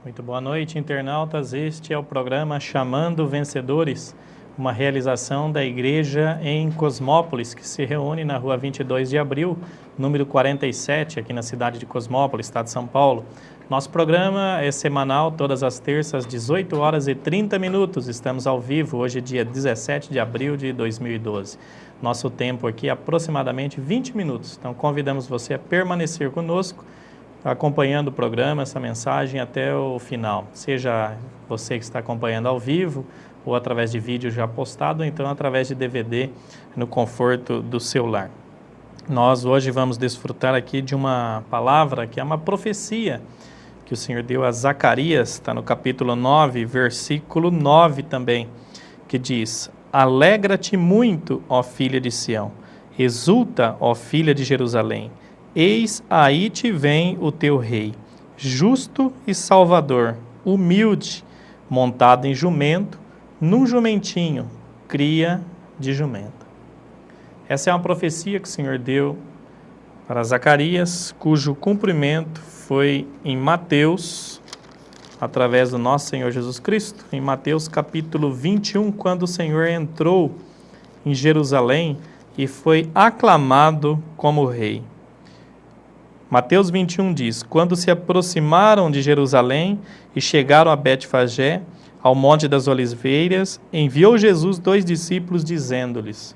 Muito boa noite, internautas. Este é o programa Chamando Vencedores, uma realização da igreja em Cosmópolis, que se reúne na rua 22 de abril, número 47, aqui na cidade de Cosmópolis, estado de São Paulo. Nosso programa é semanal, todas as terças, 18 horas e 30 minutos. Estamos ao vivo, hoje dia 17 de abril de 2012. Nosso tempo aqui é aproximadamente 20 minutos. Então, convidamos você a permanecer conosco, acompanhando o programa, essa mensagem até o final. Seja você que está acompanhando ao vivo, ou através de vídeo já postado, ou então através de DVD no conforto do seu lar. Nós hoje vamos desfrutar aqui de uma palavra que é uma profecia que o Senhor deu a Zacarias, está no capítulo 9, versículo 9 também, que diz: Alegra-te muito, ó filha de Sião, exulta, ó filha de Jerusalém, eis aí te vem o teu rei, justo e salvador, humilde, montado em jumento, num jumentinho, cria de jumento. Essa é uma profecia que o Senhor deu para Zacarias, cujo cumprimento foi em Mateus, através do nosso Senhor Jesus Cristo, em Mateus capítulo 21, quando o Senhor entrou em Jerusalém e foi aclamado como rei. Mateus 21 diz: Quando se aproximaram de Jerusalém e chegaram a Betfagé, ao Monte das Oliveiras, enviou Jesus 2 discípulos, dizendo-lhes: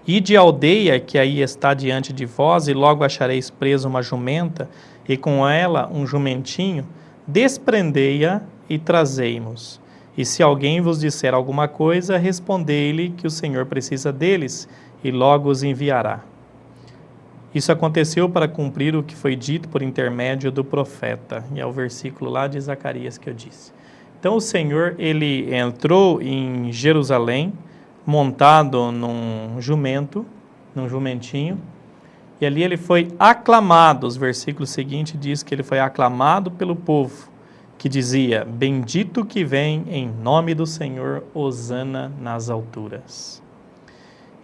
Ide à aldeia que aí está diante de vós, e logo achareis presa uma jumenta, e com ela um jumentinho, desprendei-a e trazei-mos. E se alguém vos disser alguma coisa, respondei-lhe que o Senhor precisa deles, e logo os enviará. Isso aconteceu para cumprir o que foi dito por intermédio do profeta. E é o versículo lá de Zacarias que eu disse. Então o Senhor, ele entrou em Jerusalém, montado num jumento, num jumentinho, e ali ele foi aclamado. Os versículos seguintes diz que ele foi aclamado pelo povo, que dizia: Bendito que vem em nome do Senhor, hosana nas alturas.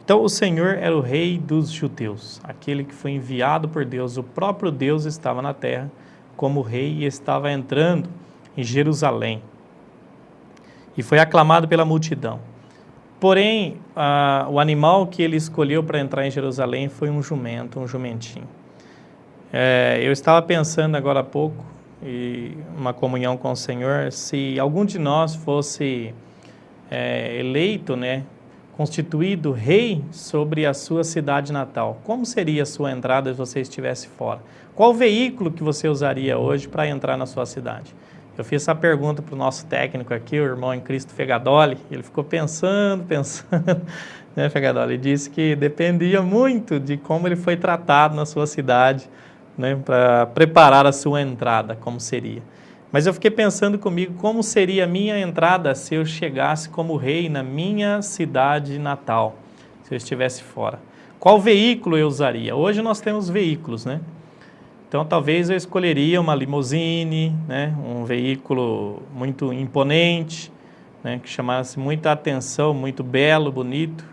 Então o Senhor era o rei dos judeus, aquele que foi enviado por Deus. O próprio Deus estava na terra como rei e estava entrando em Jerusalém. E foi aclamado pela multidão. Porém, o animal que ele escolheu para entrar em Jerusalém foi um jumento, um jumentinho. Eu estava pensando agora há pouco, em uma comunhão com o Senhor, se algum de nós fosse eleito, constituído rei sobre a sua cidade natal, como seria a sua entrada se você estivesse fora? Qual veículo que você usaria hoje para entrar na sua cidade? Eu fiz essa pergunta para o nosso técnico aqui, o irmão em Cristo Fegadoli. Ele ficou pensando, né, Fegadoli? Ele disse que dependia muito de como ele foi tratado na sua cidade, né, para preparar a sua entrada, como seria. Mas eu fiquei pensando comigo, como seria a minha entrada se eu chegasse como rei na minha cidade natal, se eu estivesse fora? Qual veículo eu usaria? Hoje nós temos veículos, né? Então, talvez eu escolheria uma limusine, um veículo muito imponente, que chamasse muita atenção, muito belo, bonito,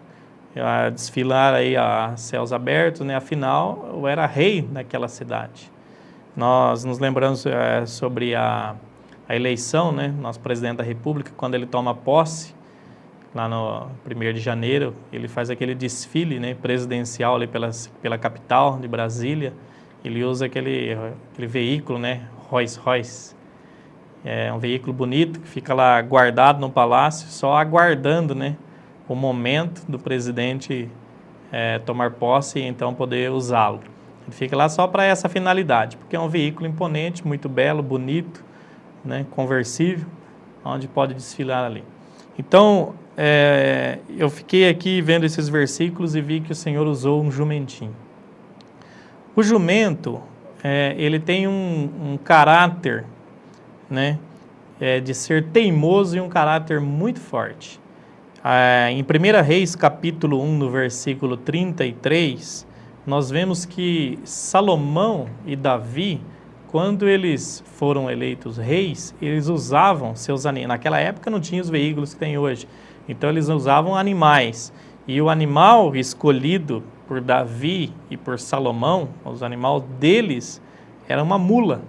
a desfilar aí a céus abertos, afinal, eu era rei naquela cidade. Nós nos lembramos sobre a eleição, nosso presidente da República, quando ele toma posse, lá no 1º de janeiro, ele faz aquele desfile presidencial ali pela capital de Brasília. Ele usa aquele veículo, Rolls Royce. É um veículo bonito que fica lá guardado no palácio, só aguardando, o momento do presidente tomar posse e então poder usá-lo. Ele fica lá só para essa finalidade, porque é um veículo imponente, muito belo, bonito, conversível, onde pode desfilar ali. Então, eu fiquei aqui vendo esses versículos e vi que o Senhor usou um jumentinho. O jumento, ele tem um caráter, de ser teimoso e um caráter muito forte. Em 1 Reis, capítulo 1, no versículo 33, nós vemos que Salomão e Davi, quando eles foram eleitos reis, eles usavam seus animais. Naquela época não tinha os veículos que tem hoje, então eles usavam animais. E o animal escolhido por Davi e por Salomão, os animais deles, era uma mula.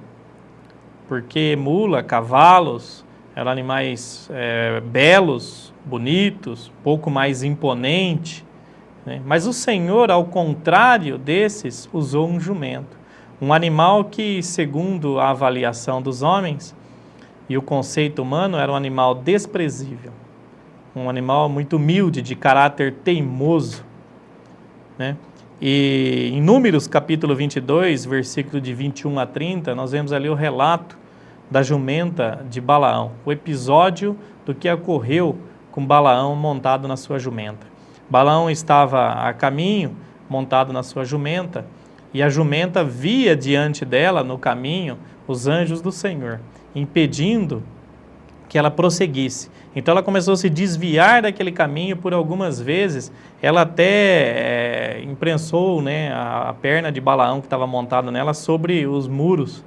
porque mula, cavalos eram animais belos, bonitos, pouco mais imponente, né? Mas o Senhor, ao contrário desses, usou um jumento, um animal que, segundo a avaliação dos homens e o conceito humano, era um animal desprezível, um animal muito humilde, de caráter teimoso, né? E em Números capítulo 22, versículo de 21 a 30, nós vemos ali o relato da jumenta de Balaão, o episódio do que ocorreu com Balaão montado na sua jumenta. Balaão estava a caminho, montado na sua jumenta, e a jumenta via diante dela, no caminho, os anjos do Senhor, impedindo que ela prosseguisse. Então ela começou a se desviar daquele caminho por algumas vezes. Ela até imprensou, né, a perna de Balaão, que estava montado nela, sobre os muros.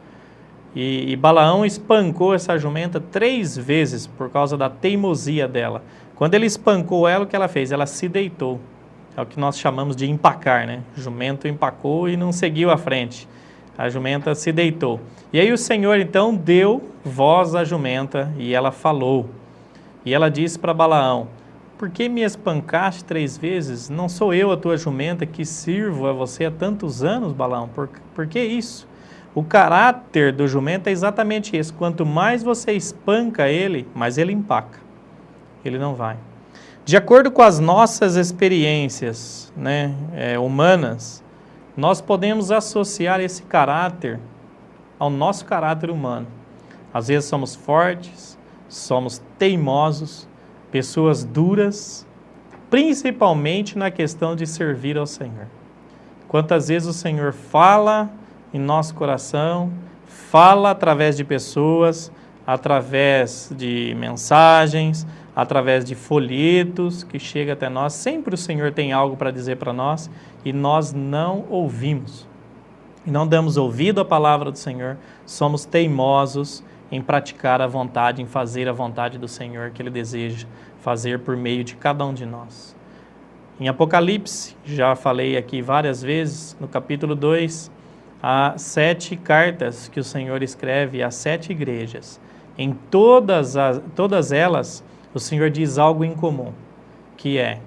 E Balaão espancou essa jumenta 3 vezes por causa da teimosia dela. Quando ele espancou ela, o que ela fez? Ela se deitou. É o que nós chamamos de empacar, né? O jumento empacou e não seguiu à frente. A jumenta se deitou. E aí o Senhor então deu voz à jumenta e ela falou. E ela disse para Balaão: por que me espancaste 3 vezes? Não sou eu a tua jumenta que sirvo a você há tantos anos, Balaão? Por que isso? O caráter do jumento é exatamente esse. Quanto mais você espanca ele, mais ele empaca. Ele não vai. De acordo com as nossas experiências, né, humanas, nós podemos associar esse caráter ao nosso caráter humano. Às vezes somos fortes, somos teimosos, pessoas duras, principalmente na questão de servir ao Senhor. Quantas vezes o Senhor fala em nosso coração, fala através de pessoas, através de mensagens, através de folhetos que chega até nós. Sempre o Senhor tem algo para dizer para nós e nós não ouvimos. E não damos ouvido à palavra do Senhor, somos teimosos em praticar a vontade, em fazer a vontade do Senhor que Ele deseja fazer por meio de cada um de nós. Em Apocalipse, já falei aqui várias vezes, no capítulo 2, há 7 cartas que o Senhor escreve às 7 igrejas. Em todas elas, o Senhor diz algo em comum, que é: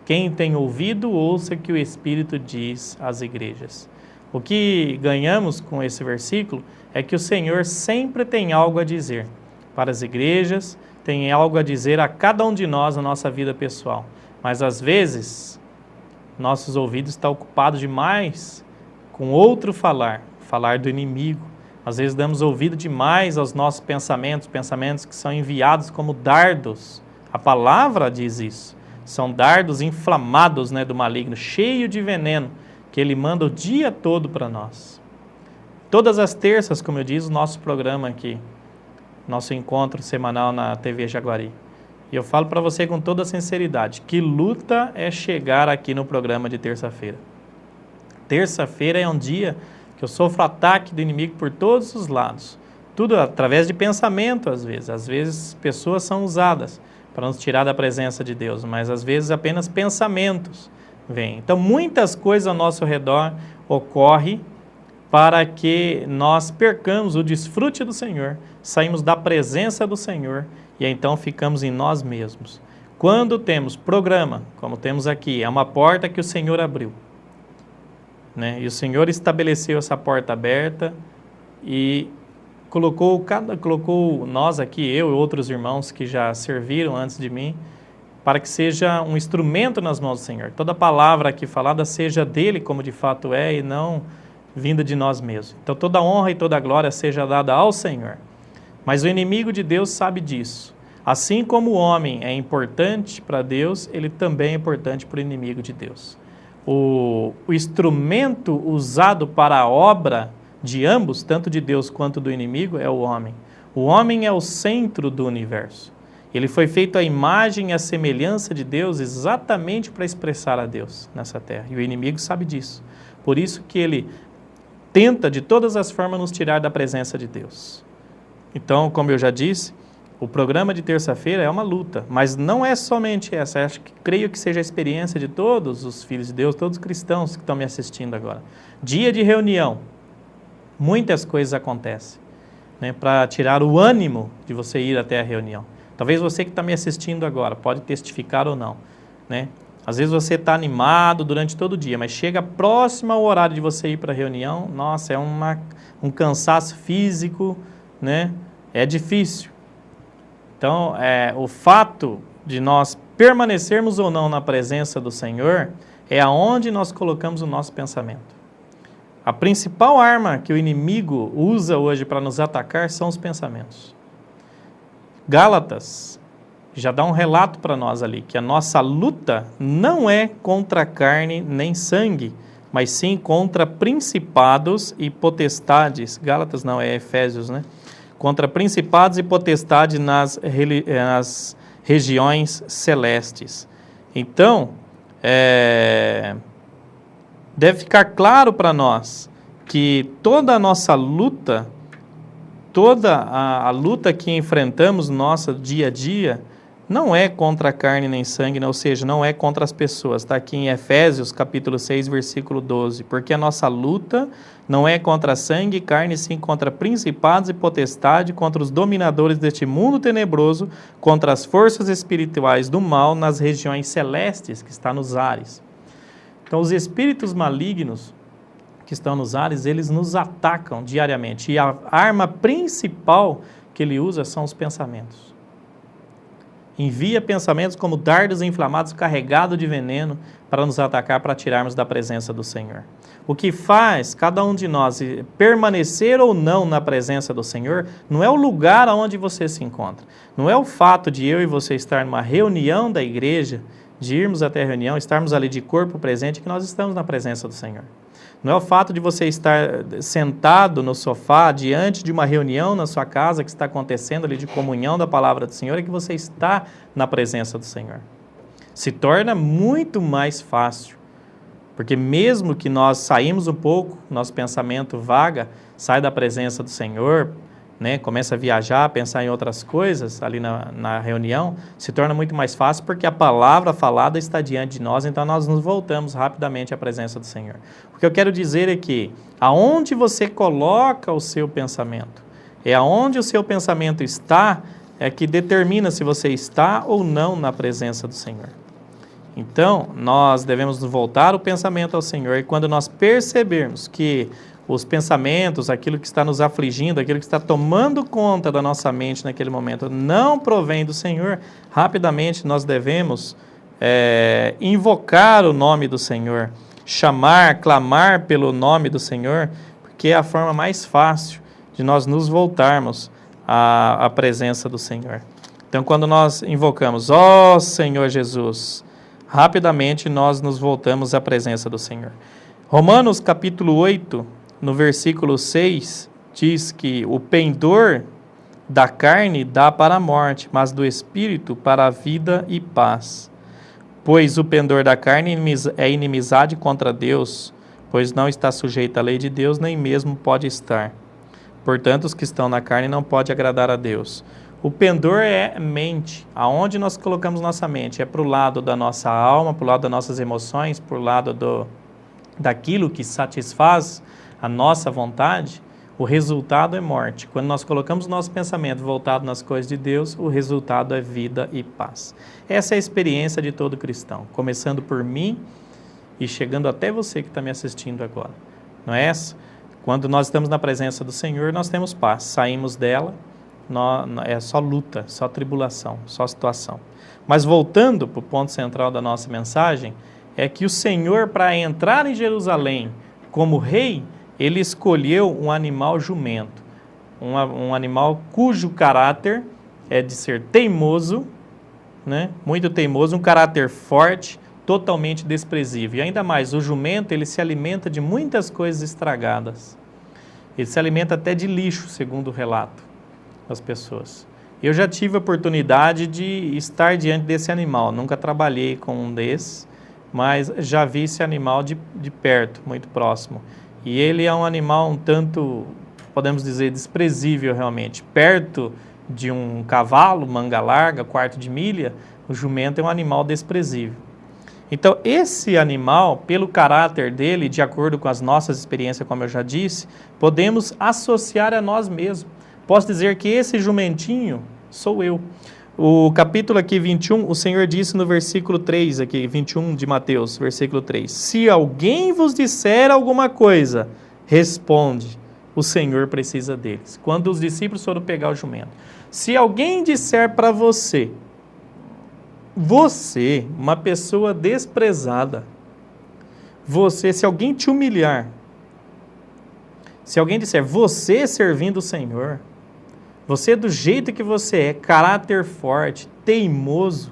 quem tem ouvido, ouça o que o Espírito diz às igrejas. O que ganhamos com esse versículo é que o Senhor sempre tem algo a dizer para as igrejas, tem algo a dizer a cada um de nós na nossa vida pessoal. Mas às vezes, nossos ouvidos estão ocupados demais com outro falar do inimigo. Às vezes damos ouvido demais aos nossos pensamentos que são enviados como dardos. A palavra diz isso. São dardos inflamados, né, do maligno, cheio de veneno, que ele manda o dia todo para nós. Todas as terças, como eu disse, o nosso programa aqui, nosso encontro semanal na TV Jaguari. E eu falo para você com toda sinceridade, que luta é chegar aqui no programa de terça-feira. Terça-feira é um dia que eu sofro ataque do inimigo por todos os lados. Tudo através de pensamento, às vezes. Às vezes pessoas são usadas para nos tirar da presença de Deus, mas às vezes apenas pensamentos vêm. Então muitas coisas ao nosso redor ocorrem para que nós percamos o desfrute do Senhor, saímos da presença do Senhor e então ficamos em nós mesmos. Quando temos programa, como temos aqui, é uma porta que o Senhor abriu, né? E o Senhor estabeleceu essa porta aberta e colocou nós aqui, eu e outros irmãos que já serviram antes de mim, para que seja um instrumento nas mãos do Senhor. Toda palavra aqui falada seja dele, como de fato é, e não vinda de nós mesmos. Então toda honra e toda glória seja dada ao Senhor. Mas o inimigo de Deus sabe disso. Assim como o homem é importante para Deus, ele também é importante para o inimigo de Deus. O instrumento usado para a obra de ambos, tanto de Deus quanto do inimigo, é o homem. O homem é o centro do universo. Ele foi feito à imagem e à semelhança de Deus exatamente para expressar a Deus nessa terra. E o inimigo sabe disso. Por isso que ele tenta de todas as formas nos tirar da presença de Deus. Então, como eu já disse, o programa de terça-feira é uma luta, mas não é somente essa. Creio que seja a experiência de todos os filhos de Deus, todos os cristãos que estão me assistindo agora. Dia de reunião, muitas coisas acontecem. né, para tirar o ânimo de você ir até a reunião. Talvez você que está me assistindo agora pode testificar ou não, né? Às vezes você está animado durante todo o dia, mas chega próximo ao horário de você ir para a reunião, nossa, é um cansaço físico, né? É difícil. Então, o fato de nós permanecermos ou não na presença do Senhor é aonde nós colocamos o nosso pensamento. A principal arma que o inimigo usa hoje para nos atacar são os pensamentos. Gálatas já dá um relato para nós ali, que a nossa luta não é contra carne nem sangue, mas sim contra principados e potestades. Gálatas não, é Efésios, né? Contra principados e potestades nas regiões celestes. Então, deve ficar claro para nós que toda a nossa luta, toda a luta que enfrentamos no nosso dia a dia, não é contra a carne nem sangue, ou seja, não é contra as pessoas. Está aqui em Efésios, capítulo 6, versículo 12. Porque a nossa luta não é contra sangue e carne, sim contra principados e potestades, contra os dominadores deste mundo tenebroso, contra as forças espirituais do mal nas regiões celestes, que está nos ares. Então, os espíritos malignos que estão nos ares, eles nos atacam diariamente. E a arma principal que ele usa são os pensamentos. Envia pensamentos como dardos inflamados carregados de veneno para nos atacar, para tirarmos da presença do Senhor. O que faz cada um de nós permanecer ou não na presença do Senhor não é o lugar onde você se encontra. Não é o fato de eu e você estar numa reunião da igreja, de irmos até a reunião, estarmos ali de corpo presente, que nós estamos na presença do Senhor. Não é o fato de você estar sentado no sofá, diante de uma reunião na sua casa que está acontecendo ali de comunhão da palavra do Senhor, é que você está na presença do Senhor. Se torna muito mais fácil, porque mesmo que nós saímos um pouco, nosso pensamento vaga, sai da presença do Senhor, né, começa a viajar, pensar em outras coisas ali na reunião, se torna muito mais fácil porque a palavra falada está diante de nós, então nós nos voltamos rapidamente à presença do Senhor. O que eu quero dizer é que aonde você coloca o seu pensamento, é aonde o seu pensamento está, é que determina se você está ou não na presença do Senhor. Então, nós devemos voltar o pensamento ao Senhor, e quando nós percebermos que os pensamentos, aquilo que está nos afligindo, aquilo que está tomando conta da nossa mente naquele momento, não provém do Senhor, rapidamente nós devemos invocar o nome do Senhor, chamar, clamar pelo nome do Senhor, porque é a forma mais fácil de nós nos voltarmos à presença do Senhor. Então, quando nós invocamos, ó Senhor Jesus, rapidamente nós nos voltamos à presença do Senhor. Romanos capítulo 8, no versículo 6, diz que o pendor da carne dá para a morte, mas do espírito para a vida e paz. Pois o pendor da carne é inimizade contra Deus, pois não está sujeito à lei de Deus, nem mesmo pode estar. Portanto, os que estão na carne não podem agradar a Deus. O pendor é mente. Aonde nós colocamos nossa mente? É para o lado da nossa alma, para o lado das nossas emoções, para o lado daquilo que satisfaz a nossa vontade, o resultado é morte. Quando nós colocamos o nosso pensamento voltado nas coisas de Deus, o resultado é vida e paz. Essa é a experiência de todo cristão, começando por mim e chegando até você que está me assistindo agora. Não é essa? Quando nós estamos na presença do Senhor, nós temos paz. Saímos dela, é só luta, só tribulação, só situação. Mas voltando para o ponto central da nossa mensagem, é que o Senhor, para entrar em Jerusalém como rei, ele escolheu um animal jumento, um animal cujo caráter é de ser teimoso, né? Muito teimoso, um caráter forte, totalmente desprezível. E ainda mais, o jumento, ele se alimenta de muitas coisas estragadas. Ele se alimenta até de lixo, segundo o relato das pessoas. Eu já tive a oportunidade de estar diante desse animal, nunca trabalhei com um desses, mas já vi esse animal de perto, muito próximo. E ele é um animal um tanto, podemos dizer, desprezível realmente. Perto de um cavalo, manga larga, quarto de milha, o jumento é um animal desprezível. Então, esse animal, pelo caráter dele, de acordo com as nossas experiências, como eu já disse, podemos associar a nós mesmos. posso dizer que esse jumentinho sou eu. O capítulo aqui 21, o Senhor disse no versículo 3, aqui, 21 de Mateus, versículo 3. Se alguém vos disser alguma coisa, responde, o Senhor precisa deles. Quando os discípulos foram pegar o jumento. Se alguém disser para você, uma pessoa desprezada, se alguém te humilhar, se alguém disser, você servindo o Senhor, você do jeito que você é, caráter forte, teimoso,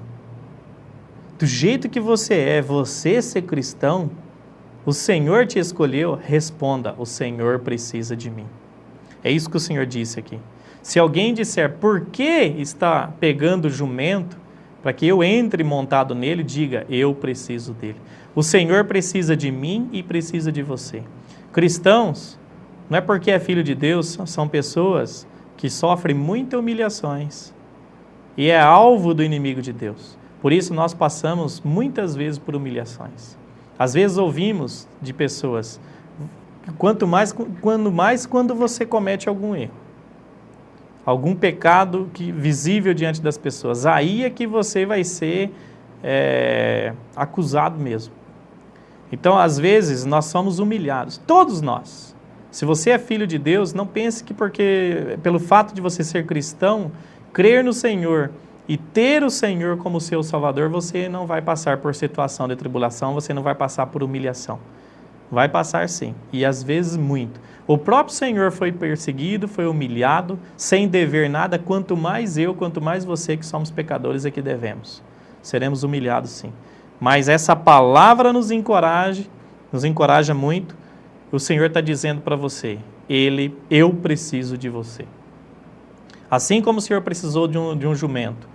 do jeito que você ser cristão, o Senhor te escolheu, responda, o Senhor precisa de mim. É isso que o Senhor disse aqui. Se alguém disser, por que está pegando o jumento, para que eu entre montado nele, diga, eu preciso dele. O Senhor precisa de mim e precisa de você. Cristãos, não é porque é filho de Deus, são pessoas que sofrem muitas humilhações e é alvo do inimigo de Deus. Por isso nós passamos muitas vezes por humilhações. Às vezes ouvimos de pessoas, quando você comete algum erro, algum pecado visível diante das pessoas, aí é que você vai ser acusado mesmo. Então, às vezes, nós somos humilhados, todos nós. Se você é filho de Deus, não pense que pelo fato de você ser cristão, crer no Senhor e ter o Senhor como seu Salvador, você não vai passar por situação de tribulação, você não vai passar por humilhação. Vai passar sim, e às vezes muito. O próprio Senhor foi perseguido, foi humilhado, sem dever nada, quanto mais você que somos pecadores é que devemos. Seremos humilhados sim. Mas essa palavra nos encoraja muito. O Senhor está dizendo para você, eu preciso de você. Assim como o Senhor precisou de um jumento,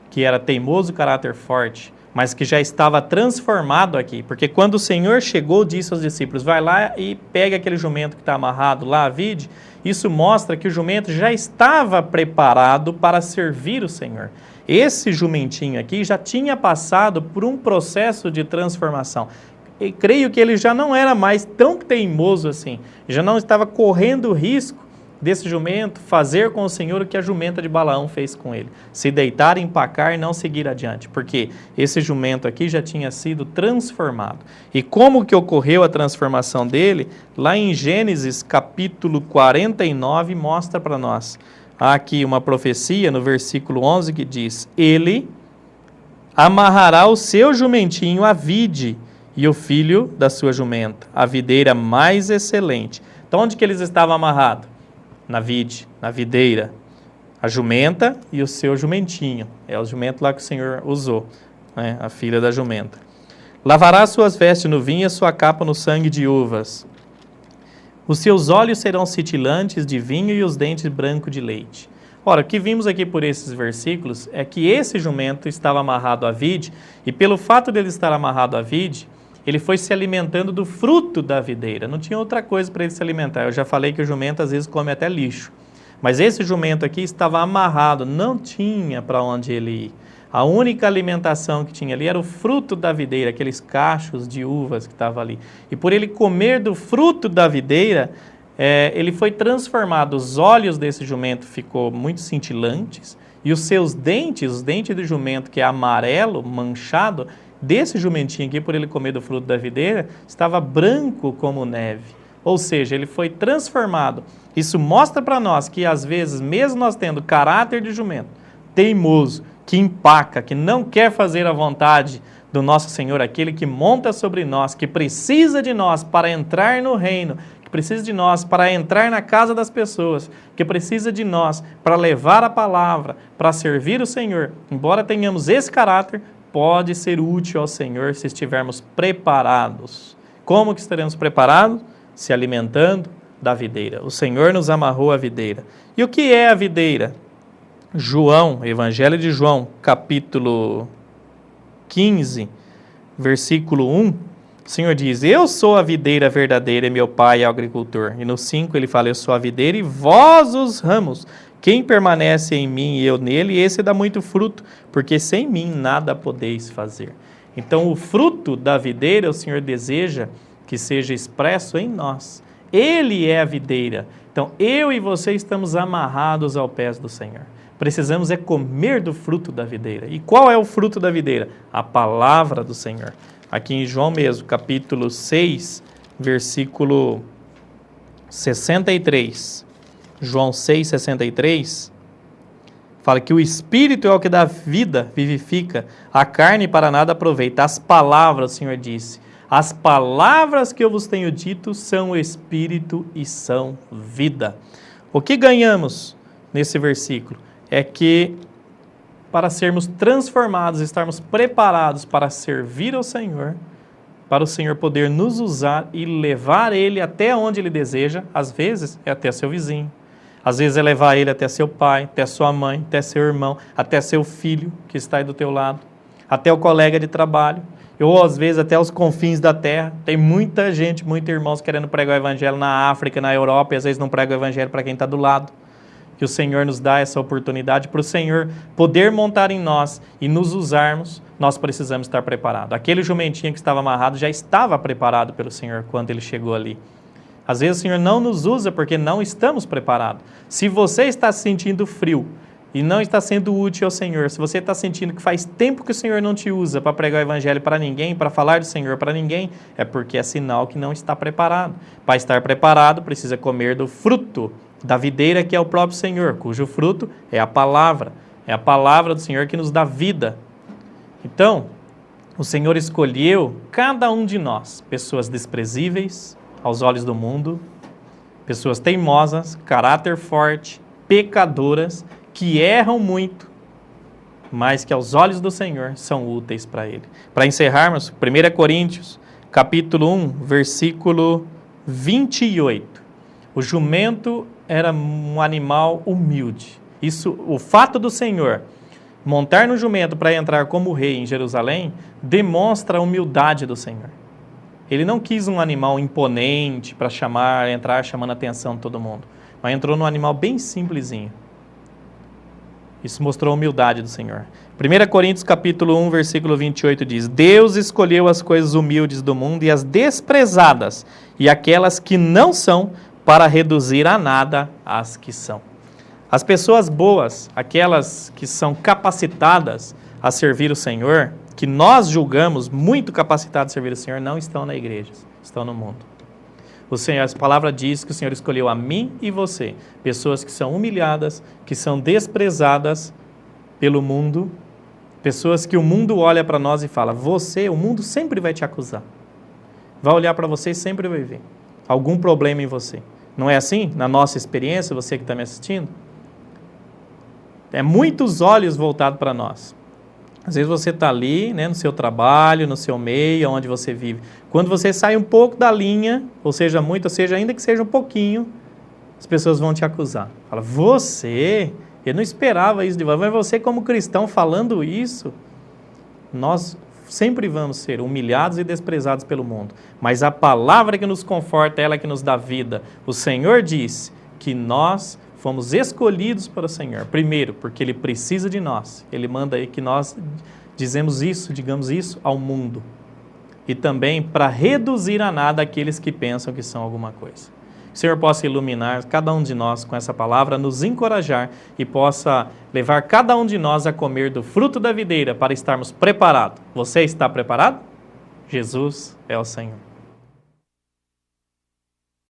que era teimoso, caráter forte, mas que já estava transformado aqui, porque quando o Senhor chegou, disse aos discípulos, vai lá e pega aquele jumento que está amarrado lá, vide, isso mostra que o jumento já estava preparado para servir o Senhor. Esse jumentinho aqui já tinha passado por um processo de transformação. E creio que ele já não era mais tão teimoso assim, já não estava correndo o risco desse jumento fazer com o Senhor o que a jumenta de Balaão fez com ele, se deitar, empacar e não seguir adiante, porque esse jumento aqui já tinha sido transformado. E como que ocorreu a transformação dele? Lá em Gênesis capítulo 49 mostra para nós, há aqui uma profecia no versículo 11 que diz, ele amarrará o seu jumentinho à vide e o filho da sua jumenta, a videira mais excelente. Então onde que eles estavam amarrados? Na vide, na videira, a jumenta e o seu jumentinho. É o jumento lá que o Senhor usou, né? A filha da jumenta. Lavará suas vestes no vinho e a sua capa no sangue de uvas. Os seus olhos serão cintilantes de vinho e os dentes brancos de leite. Ora, o que vimos aqui por esses versículos é que esse jumento estava amarrado à vide e pelo fato dele estar amarrado à vide, ele foi se alimentando do fruto da videira. Não tinha outra coisa para ele se alimentar. Eu já falei que o jumento às vezes come até lixo. Mas esse jumento aqui estava amarrado, não tinha para onde ele ir. A única alimentação que tinha ali era o fruto da videira, aqueles cachos de uvas que estavam ali. E por ele comer do fruto da videira, ele foi transformado. Os olhos desse jumento ficou muito cintilantes e os seus dentes, os dentes do jumento que é amarelo, manchado, desse jumentinho aqui, por ele comer do fruto da videira, estava branco como neve. Ou seja, ele foi transformado. Isso mostra para nós que às vezes, mesmo nós tendo caráter de jumento, teimoso, que empaca, que não quer fazer a vontade do nosso Senhor, aquele que monta sobre nós, que precisa de nós para entrar no reino, que precisa de nós para entrar na casa das pessoas, que precisa de nós para levar a palavra, para servir o Senhor. Embora tenhamos esse caráter, pode ser útil ao Senhor se estivermos preparados. Como que estaremos preparados? Se alimentando da videira. O Senhor nos amarrou a videira. E o que é a videira? João, Evangelho de João, capítulo 15, versículo 1, o Senhor diz, eu sou a videira verdadeira e meu pai é o agricultor. E no 5 ele fala, eu sou a videira e vós os ramos. Quem permanece em mim e eu nele, esse dá muito fruto, porque sem mim nada podeis fazer. Então o fruto da videira o Senhor deseja que seja expresso em nós. Ele é a videira. Então, eu e você estamos amarrados ao pés do Senhor. Precisamos é comer do fruto da videira. E qual é o fruto da videira? A palavra do Senhor. Aqui em João mesmo, capítulo 6, versículo 63. João 6, 63. Fala que o Espírito é o que dá vida, vivifica. A carne para nada aproveita. As palavras, o Senhor disse. As palavras que eu vos tenho dito são Espírito e são vida. O que ganhamos nesse versículo? É que para sermos transformados, estarmos preparados para servir ao Senhor, para o Senhor poder nos usar e levar Ele até onde Ele deseja, às vezes é até seu vizinho, às vezes é levar Ele até seu pai, até sua mãe, até seu irmão, até seu filho que está aí do teu lado, até o colega de trabalho, ou às vezes até os confins da terra. Tem muita gente, muitos irmãos querendo pregar o Evangelho na África, na Europa, e às vezes não prega o Evangelho para quem está do lado. Que o Senhor nos dá essa oportunidade para o Senhor poder montar em nós e nos usarmos, nós precisamos estar preparados. Aquele jumentinho que estava amarrado já estava preparado pelo Senhor quando ele chegou ali. Às vezes o Senhor não nos usa porque não estamos preparados. Se você está sentindo frio e não está sendo útil ao Senhor, se você está sentindo que faz tempo que o Senhor não te usa para pregar o Evangelho para ninguém, para falar do Senhor para ninguém, é porque é sinal que não está preparado. Para estar preparado, precisa comer do fruto da videira que é o próprio Senhor, cujo fruto é a palavra do Senhor que nos dá vida. Então, o Senhor escolheu cada um de nós, pessoas desprezíveis aos olhos do mundo, pessoas teimosas, caráter forte, pecadoras, que erram muito, mas que aos olhos do Senhor são úteis para Ele. Para encerrarmos, 1 Coríntios, capítulo 1, versículo 28. O jumento era um animal humilde. Isso, o fato do Senhor montar no jumento para entrar como rei em Jerusalém, demonstra a humildade do Senhor. Ele não quis um animal imponente para entrar chamando a atenção de todo mundo, mas entrou num animal bem simplesinho. Isso mostrou a humildade do Senhor. 1 Coríntios capítulo 1, versículo 28 diz: Deus escolheu as coisas humildes do mundo e as desprezadas, e aquelas que não são, para reduzir a nada as que são. As pessoas boas, aquelas que são capacitadas a servir o Senhor, que nós julgamos muito capacitadas a servir o Senhor, não estão na igreja, estão no mundo. O Senhor, a palavra diz que o Senhor escolheu a mim e você, pessoas que são humilhadas, que são desprezadas pelo mundo, pessoas que o mundo olha para nós e fala: você, o mundo sempre vai te acusar, vai olhar para você e sempre vai ver algum problema em você. Não é assim? Na nossa experiência, você que está me assistindo? É muitos olhos voltados para nós. Às vezes você está ali, né, no seu trabalho, no seu meio, onde você vive. Quando você sai um pouco da linha, ou seja, muito, ou seja, ainda que seja um pouquinho, as pessoas vão te acusar. Fala: você, eu não esperava isso de você, mas você como cristão falando isso, nós sempre vamos ser humilhados e desprezados pelo mundo. Mas a palavra que nos conforta, ela que nos dá vida. O Senhor diz que nós fomos escolhidos para o Senhor. Primeiro, porque Ele precisa de nós. Ele manda aí que nós digamos isso ao mundo. E também para reduzir a nada aqueles que pensam que são alguma coisa. Que o Senhor possa iluminar cada um de nós com essa palavra, nos encorajar e possa levar cada um de nós a comer do fruto da videira para estarmos preparados. Você está preparado? Jesus é o Senhor.